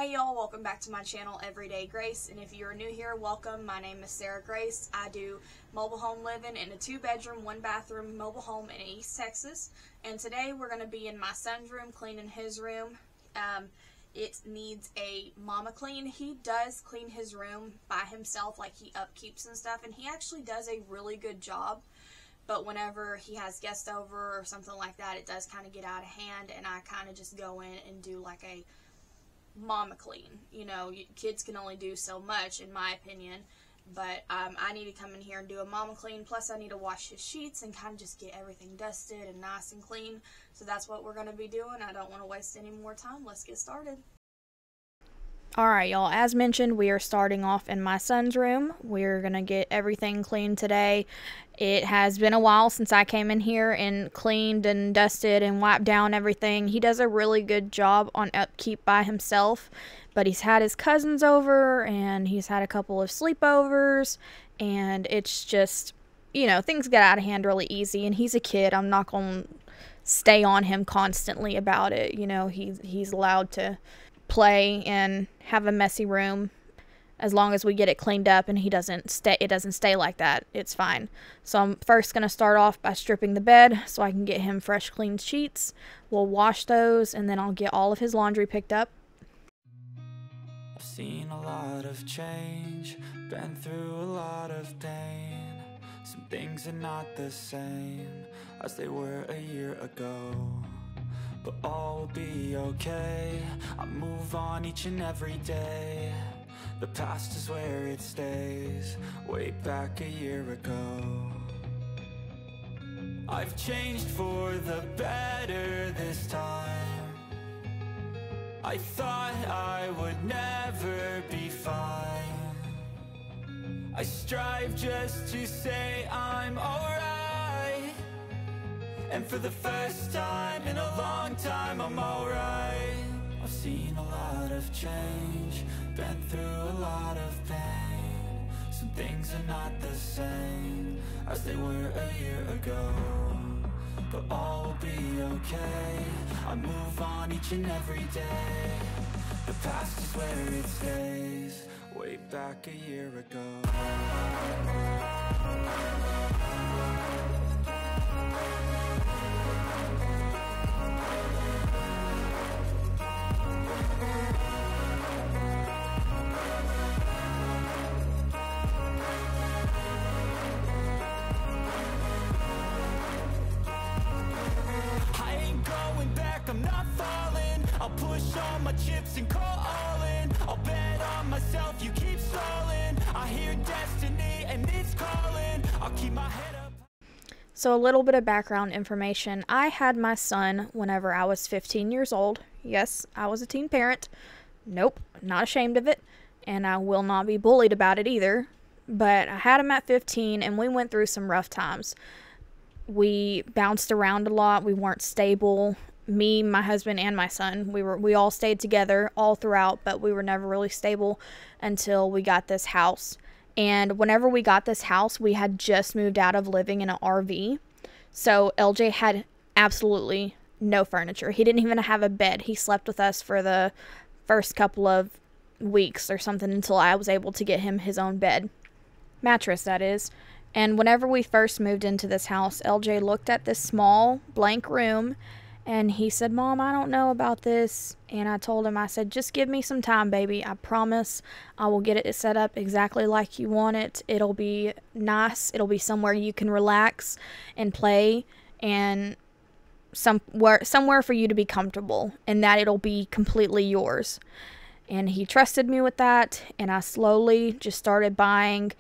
Hey y'all, welcome back to my channel, Everyday Grace, and if you're new here, welcome. My name is Sarah Grace. I do mobile home living in a 2-bedroom, 1-bathroom mobile home in East Texas, and today we're going to be in my son's room, cleaning his room. It needs a mama clean. He does clean his room by himself, like he upkeeps and stuff, and he actually does a really good job. But whenever he has guests over or something like that, it does kind of get out of hand, and I kind of just go in and do like a mama clean. You know, kids can only do so much, in my opinion, but I need to come in here and do a mama clean, plus I need to wash his sheets and kind of just get everything dusted and nice and clean. So that's what we're going to be doing. I don't want to waste any more time. Let's get started. Alright y'all, as mentioned, we are starting off in my son's room. We're going to get everything cleaned today. It has been a while since I came in here and cleaned and dusted and wiped down everything. He does a really good job on upkeep by himself, but he's had his cousins over and he's had a couple of sleepovers, and it's just, you know, things get out of hand really easy, and he's a kid. I'm not going to stay on him constantly about it. You know, he's allowed to play and have a messy room as long as we get it cleaned up and it doesn't stay like that. It's fine. So I'm first going to start off by stripping the bed so I can get him fresh clean sheets. We'll wash those and then I'll get all of his laundry picked up. I've seen a lot of change, been through a lot of pain. Some things are not the same as they were a year ago, but all will be okay. I move on each and every day. The past is where it stays, way back a year ago. I've changed for the better this time. I thought I would never be fine. I strive just to say I'm alright, and for the first time in a long time, I'm alright. I've seen a lot of change, been through a lot of pain. Some things are not the same as they were a year ago, but all will be okay. I move on each and every day. The past is where it stays, way back a year ago. I'm not falling, I'll push all my chips and call all in. I'll bet on myself, you keep stalling. I hear destiny and it's calling. I'll keep my head up. So a little bit of background information. I had my son whenever I was 15 years old. Yes, I was a teen parent. Nope, not ashamed of it, and I will not be bullied about it either. But I had him at 15 and we went through some rough times. We bounced around a lot. We weren't stable. Me, my husband, and my son, we all stayed together all throughout, but we were never really stable until we got this house. And whenever we got this house, we had just moved out of living in an RV. So LJ had absolutely no furniture. He didn't even have a bed. He slept with us for the first couple of weeks or something until I was able to get him his own bed. Mattress, that is. And whenever we first moved into this house, LJ looked at this small blank room and he said, "Mom, I don't know about this." And I told him, I said, "Just give me some time, baby. I promise I will get it set up exactly like you want it. It'll be nice. It'll be somewhere you can relax and play, and somewhere for you to be comfortable, and that it'll be completely yours." And he trusted me with that, and I slowly just started buying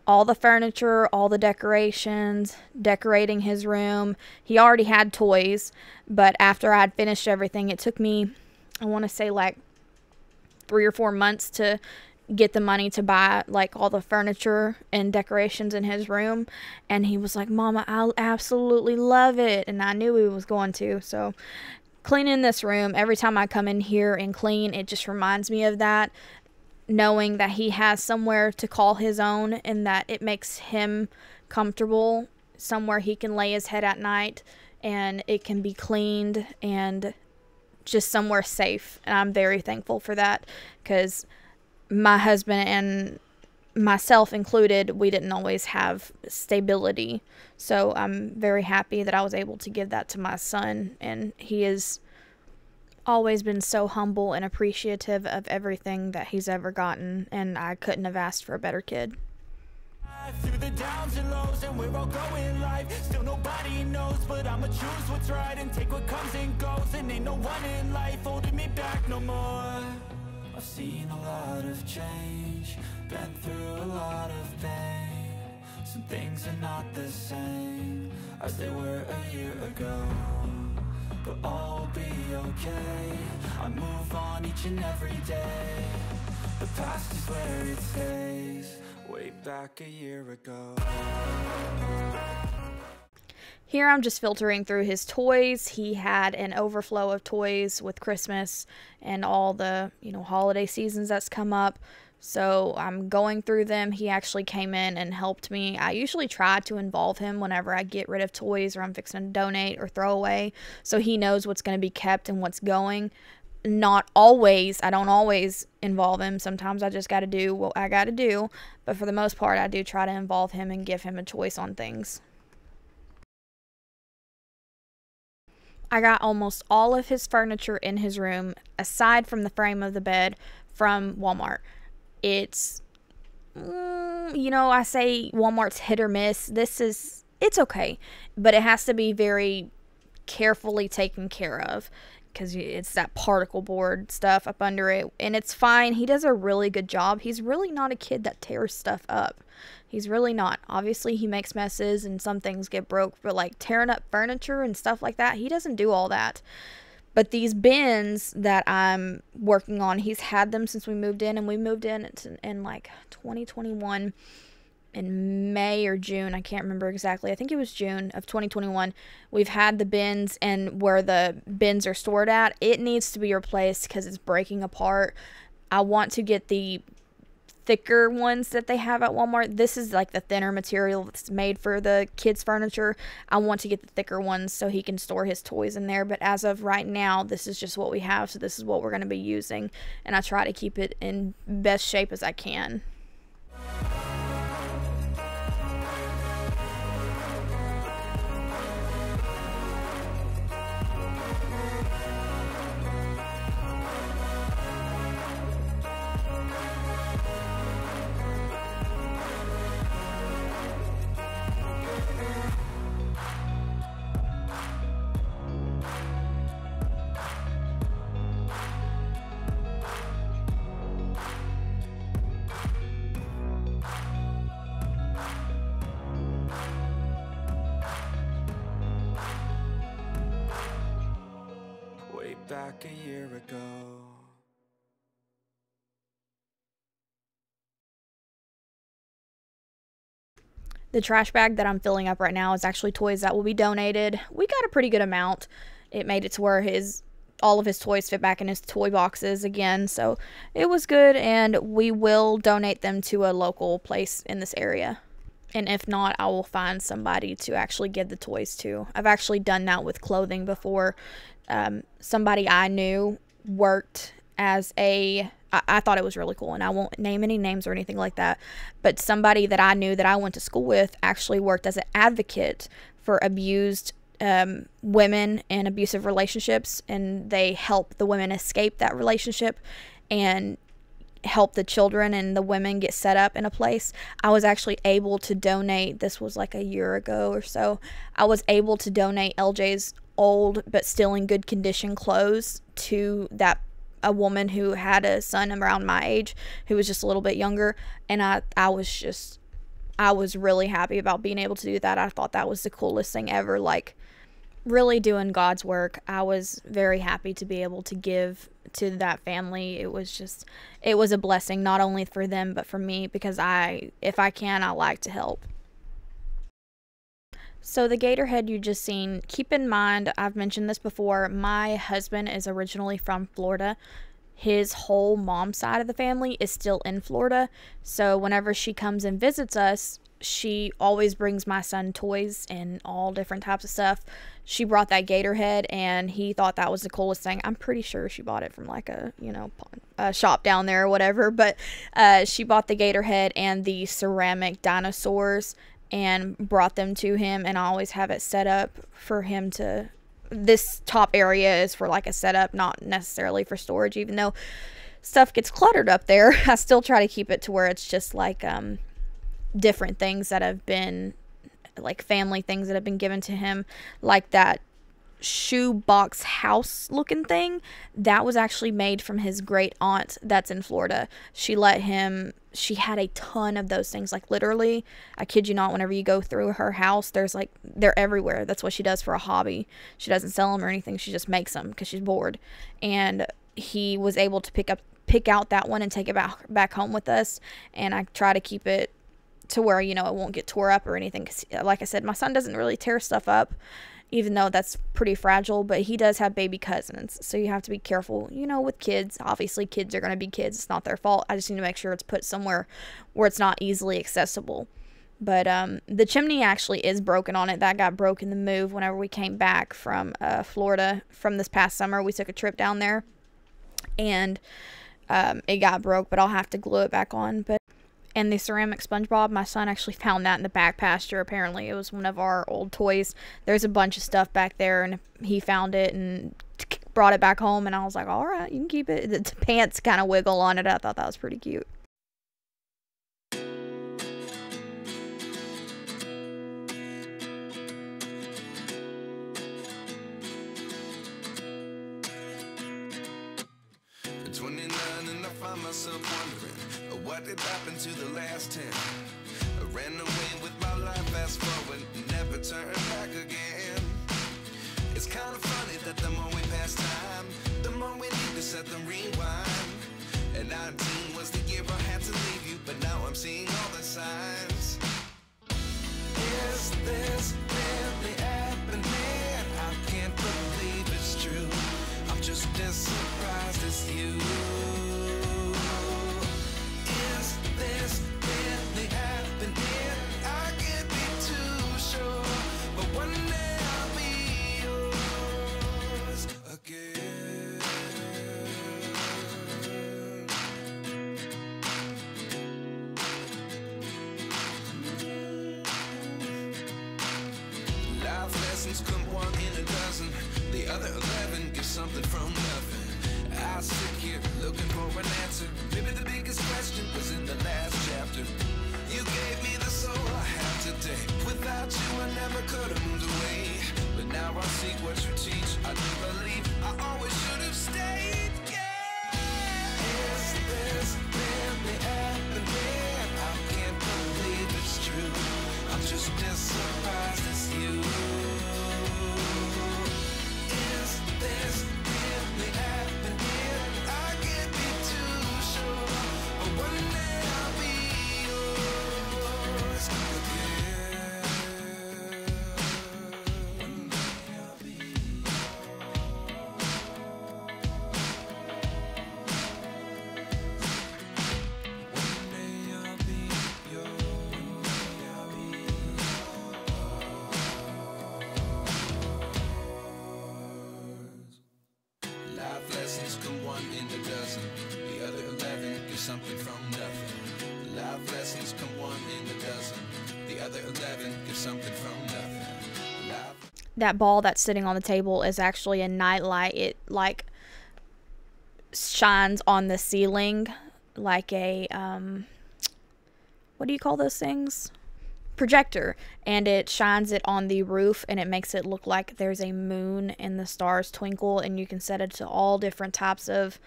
all the furniture, all the decorations, decorating his room. He already had toys, but after I had finished everything, it took me, I want to say like 3 or 4 months to get the money to buy like all the furniture and decorations in his room. And he was like, "Mama, I absolutely love it." And I knew he was going to. So cleaning this room, every time I come in here and clean, it just reminds me of that. Knowing that he has somewhere to call his own and that it makes him comfortable, somewhere he can lay his head at night and it can be cleaned and just somewhere safe. And I'm very thankful for that, because my husband and myself included, we didn't always have stability. So I'm very happy that I was able to give that to my son, and he has always been so humble and appreciative of everything that he's ever gotten, and I couldn't have asked for a better kid. Through the downs and lows, and we're all going live. Still nobody knows, but I'ma choose what's right and take what comes and goes. And ain't no one in life holding me back no more. I've seen a lot of change, been through a lot of pain. Some things are not the same as they were a year ago, but all will be okay. I move on each and every day. The past is where it stays, way back a year ago. Here I'm just filtering through his toys. He had an overflow of toys with Christmas and all the, holiday seasons that's come up. So I'm going through them. He actually came in and helped me. I usually try to involve him whenever I get rid of toys or I'm fixing to donate or throw away, so he knows what's going to be kept and what's going. Not always. I don't always involve him. Sometimes I just got to do what I got to do. But for the most part, I do try to involve him and give him a choice on things. I got almost all of his furniture in his room, aside from the frame of the bed, from Walmart. It's, I say Walmart's hit or miss. It's okay. But it has to be very carefully taken care of, because it's that particle board stuff up under it, and it's fine. He does a really good job. He's really not a kid that tears stuff up. He's really not. Obviously, he makes messes and some things get broke, but like tearing up furniture and stuff like that, he doesn't do all that. But these bins that I'm working on, he's had them since we moved in, and we moved in like 2021 in May or June. I can't remember exactly. I think it was June of 2021. We've had the bins, and where the bins are stored at, it needs to be replaced because it's breaking apart. I want to get the thicker ones that they have at Walmart. This is like the thinner material that's made for the kids' furniture. I want to get the thicker ones so he can store his toys in there. But as of right now, this is just what we have, so this is what we're going to be using. And I try to keep it in best shape as I can. Back a year ago. The trash bag that I'm filling up right now is actually toys that will be donated. We got a pretty good amount. It made it to where all of his toys fit back in his toy boxes again, so it was good, and we will donate them to a local place in this area. And if not, I will find somebody to actually give the toys to. I've actually done that with clothing before. Somebody I knew worked as I thought it was really cool, and I won't name any names or anything like that, but somebody that I knew that I went to school with actually worked as an advocate for abused women in abusive relationships, and they help the women escape that relationship and help the children and the women get set up in a place. I was actually able to donate, this was like a year ago or so, I was able to donate LJ's old but still in good condition clothes to a woman who had a son around my age who was just a little bit younger, and I was really happy about being able to do that. I thought that was the coolest thing ever, like really doing God's work. I was very happy to be able to give to that family. It was a blessing, not only for them but for me, because if I can, I like to help. So the gator head you just seen, keep in mind, I've mentioned this before, my husband is originally from Florida. His whole mom's side of the family is still in Florida. So whenever she comes and visits us, she always brings my son toys and all different types of stuff. She brought that gator head, and he thought that was the coolest thing. I'm pretty sure she bought it from like a, you know, a shop down there or whatever. But she bought the gator head and the ceramic dinosaurs and brought them to him. And I always have it set up for him to. This top area is for like a setup, not necessarily for storage. Even though stuff gets cluttered up there, I still try to keep it to where it's just like different things that have been like family things that have been given to him, like that shoebox house looking thing that was actually made from his great aunt that's in Florida. She had a ton of those things, like literally, I kid you not, whenever you go through her house, there's like, they're everywhere. That's what she does for a hobby. She doesn't sell them or anything, she just makes them because she's bored. And he was able to pick out that one and take it back home with us, and I try to keep it to where, you know, it won't get tore up or anything, because like I said, my son doesn't really tear stuff up, even though that's pretty fragile, but he does have baby cousins, so you have to be careful, you know, with kids. Obviously kids are going to be kids, it's not their fault. I just need to make sure it's put somewhere where it's not easily accessible. But the chimney actually is broken on it. That got broke in the move whenever we came back from Florida from this past summer. We took a trip down there, and it got broke, but I'll have to glue it back on. And the ceramic SpongeBob, my son actually found that in the back pasture. Apparently it was one of our old toys. There's a bunch of stuff back there, and he found it and brought it back home, and I was like, all right, you can keep it. The pants kind of wiggle on it. I thought that was pretty cute. At 29 and I find myself wondering, what did happen to the last 10? I ran away with my life, fast forward, never turn back again. It's kind of funny that the more we pass time, the more we need to set them rewind. And 19 was the year I had to leave you, but now I'm seeing all the signs. Is this really happening? I can't believe it's true. I'm just as surprised as you. Is this really happening? I can't be too sure, but one day I'll be yours again. Life lessons come one in a dozen. The other 11 get something from nothing. I sit here looking for an answer. Maybe the biggest question was in the last chapter. You gave me the soul I have today. Without you I never could have moved away. But now I see what you teach. I do believe I always should have stayed. Yeah. Is this really happening? I can't believe it's true. I'm just as surprised as you. Is this really happening? I can't be too sure, but one day I'll be yours again. One day I'll be One day I'll be yours. Life lessons come one in a dozen. The other 11 get something from nothing. Life lessons come one in a dozen. The other 11 get something from nothing. That ball that's sitting on the table is actually a nightlight. It like shines on the ceiling like a what do you call those things? Projector, and it shines it on the roof, and it makes it look like there's a moon and the stars twinkle, and you can set it to all different types of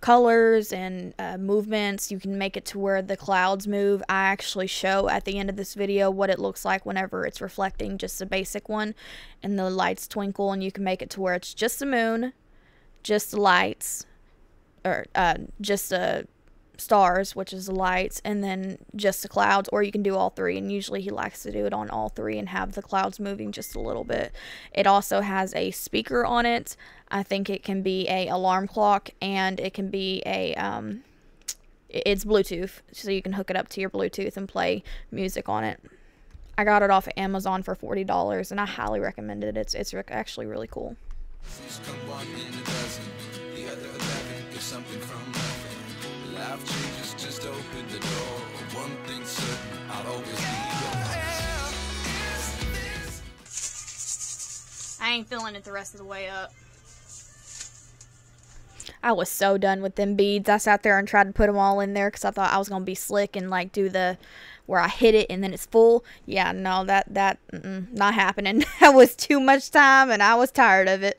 colors and movements. You can make it to where the clouds move. I actually show at the end of this video what it looks like whenever it's reflecting, just a basic one, and the lights twinkle, and you can make it to where it's just the moon, just the lights, or just the stars, which is the lights, and then just the clouds, or you can do all three, and usually he likes to do it on all three and have the clouds moving just a little bit. It also has a speaker on it. I think it can be a alarm clock, and it can be a it's Bluetooth, so you can hook it up to your Bluetooth and play music on it. I got it off of Amazon for $40, and I highly recommend it. It's actually really cool. Come one in a dozen, the other 11 is something from nothing. Life changes, just open the door. One thing's certain, I'll always be yours. I ain't feeling it the rest of the way up. I was so done with them beads. I sat there and tried to put them all in there because I thought I was going to be slick and like do the where I hit it and then it's full. Yeah, no, that not happening. That was too much time and I was tired of it.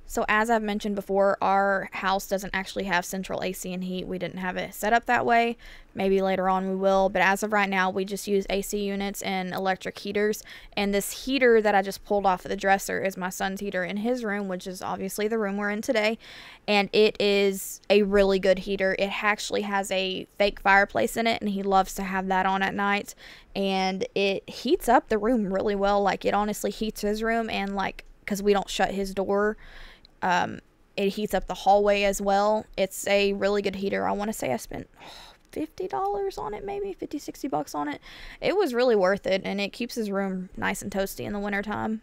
So as I've mentioned before, our house doesn't actually have central AC and heat. We didn't have it set up that way. Maybe later on we will, but as of right now, we just use AC units and electric heaters. And this heater that I just pulled off of the dresser is my son's heater in his room, which is obviously the room we're in today. And it is a really good heater. It actually has a fake fireplace in it, and he loves to have that on at night. And it heats up the room really well. Like, it honestly heats his room, and like, because we don't shut his door, it heats up the hallway as well. It's a really good heater. I want to say I spent $50 on it, maybe $50-$60 on it. It was really worth it, and it keeps his room nice and toasty in the wintertime.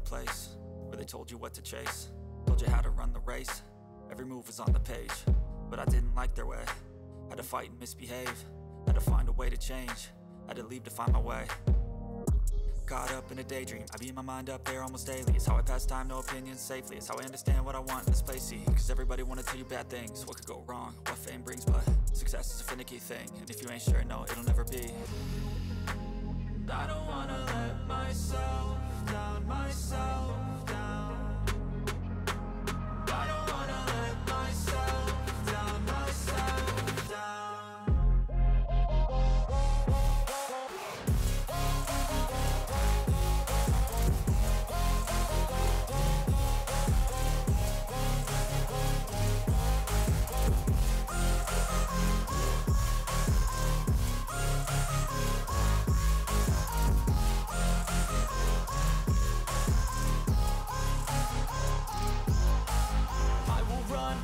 Place where they told you what to chase, told you how to run the race. Every move was on the page, but I didn't like their way. Had to fight and misbehave, had to find a way to change, had to leave to find my way. Caught up in a daydream, I beat my mind up there almost daily. It's how I pass time, no opinions safely. It's how I understand what I want in this place, see. Cause everybody wanna tell you bad things, what could go wrong, what fame brings. But success is a finicky thing, and if you ain't sure, no, it'll never be. I don't wanna let myself down, myself down. I don't wanna let myself down, myself down.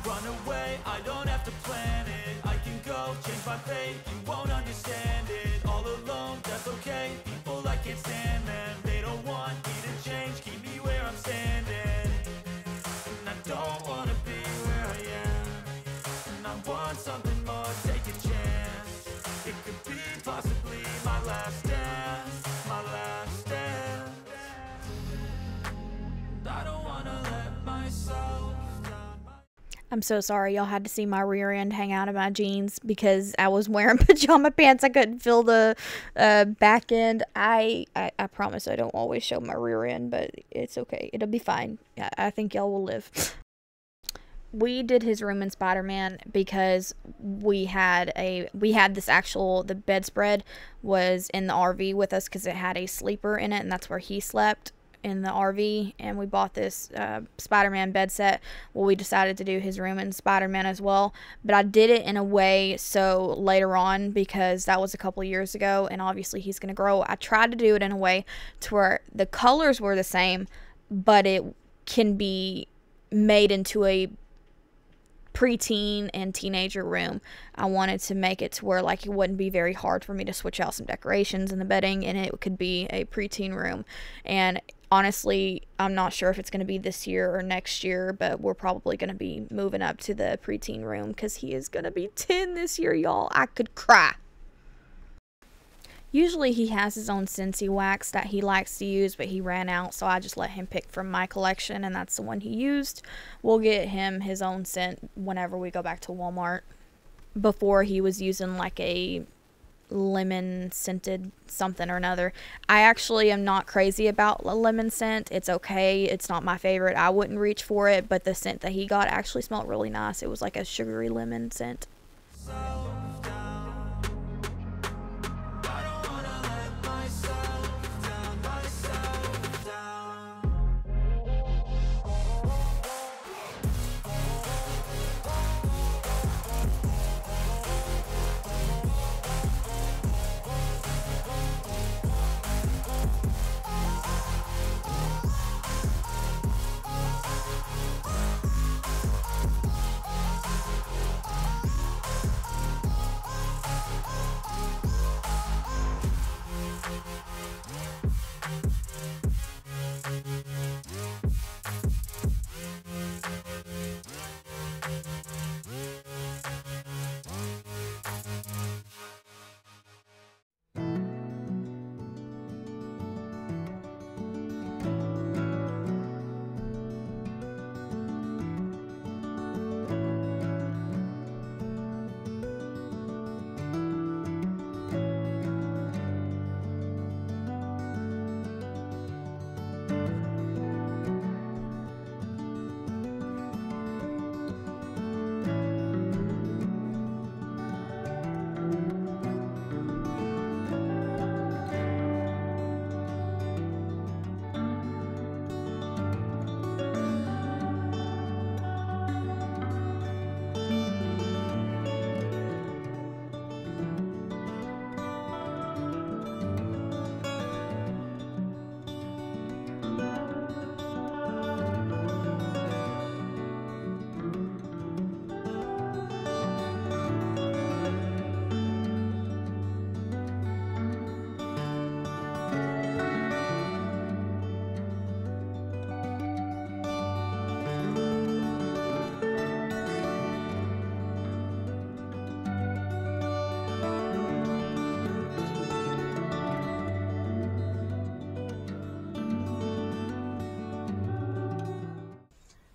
Run away, I don't have to plan it. I can go, change my fate, you won't understand it. All alone, that's okay, people I can't stand them. They don't want me to change, keep me where I'm standing. And I don't wanna be where I am, and I want something more, take a chance. It could be possibly my last dance, my last dance. And I don't wanna let myself. I'm so sorry y'all had to see my rear end hang out of my jeans because I was wearing pajama pants. I couldn't feel the back end. I promise I don't always show my rear end, but it's okay. It'll be fine. I think y'all will live. We did his room in Spider-Man because we had this actual, the bedspread was in the RV with us because it had a sleeper in it, and that's where he slept, in the RV. And we bought this Spider-Man bed set. Well, we decided to do his room in Spider-Man as well, but I did it in a way so later on, because that was a couple years ago and obviously he's gonna grow, I tried to do it in a way to where the colors were the same, but it can be made into a preteen and teenager room. I wanted to make it to where like it wouldn't be very hard for me to switch out some decorations in the bedding, and it could be a preteen room. And honestly, I'm not sure if it's going to be this year or next year, but we're probably going to be moving up to the preteen room because he is going to be 10 this year, y'all. I could cry. Usually he has his own Scentsy wax that he likes to use, but he ran out, so I just let him pick from my collection, and that's the one he used. We'll get him his own scent whenever we go back to Walmart. Before, he was using like a lemon scented something or another. I actually am not crazy about a lemon scent. It's okay. It's not my favorite. I wouldn't reach for it, but the scent that he got actually smelled really nice. It was like a sugary lemon scent.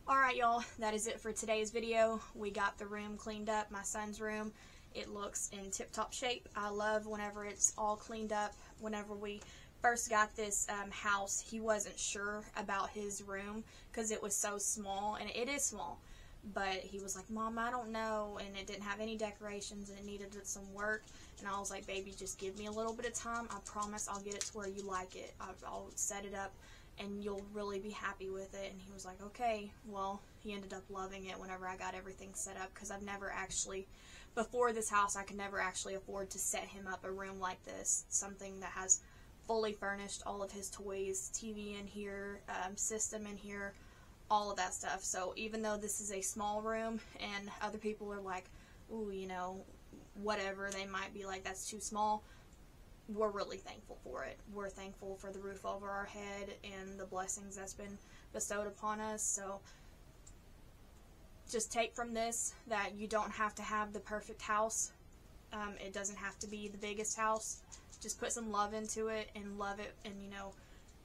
Alright y'all, that is it for today's video. We got the room cleaned up, my son's room. It looks in tip-top shape. I love whenever it's all cleaned up. Whenever we first got this house, he wasn't sure about his room because it was so small, and it is small. But he was like, Mom, I don't know, and it didn't have any decorations and it needed some work. And I was like, baby, just give me a little bit of time. I promise I'll get it to where you like it. I'll set it up and you'll really be happy with it. And he was like, okay. Well, he ended up loving it whenever I got everything set up, because I've never actually, before this house, I could never actually afford to set him up a room like this, something that has fully furnished, all of his toys, TV in here, system in here, all of that stuff. So even though this is a small room and other people are like, ooh, you know, whatever, they might be like, that's too small, we're really thankful for it. We're thankful for the roof over our head and the blessings that's been bestowed upon us. So just take from this that you don't have to have the perfect house. It doesn't have to be the biggest house. Just put some love into it and love it, and you know,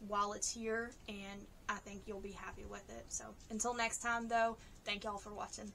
while it's here, and I think you'll be happy with it. So until next time though, thank y'all for watching.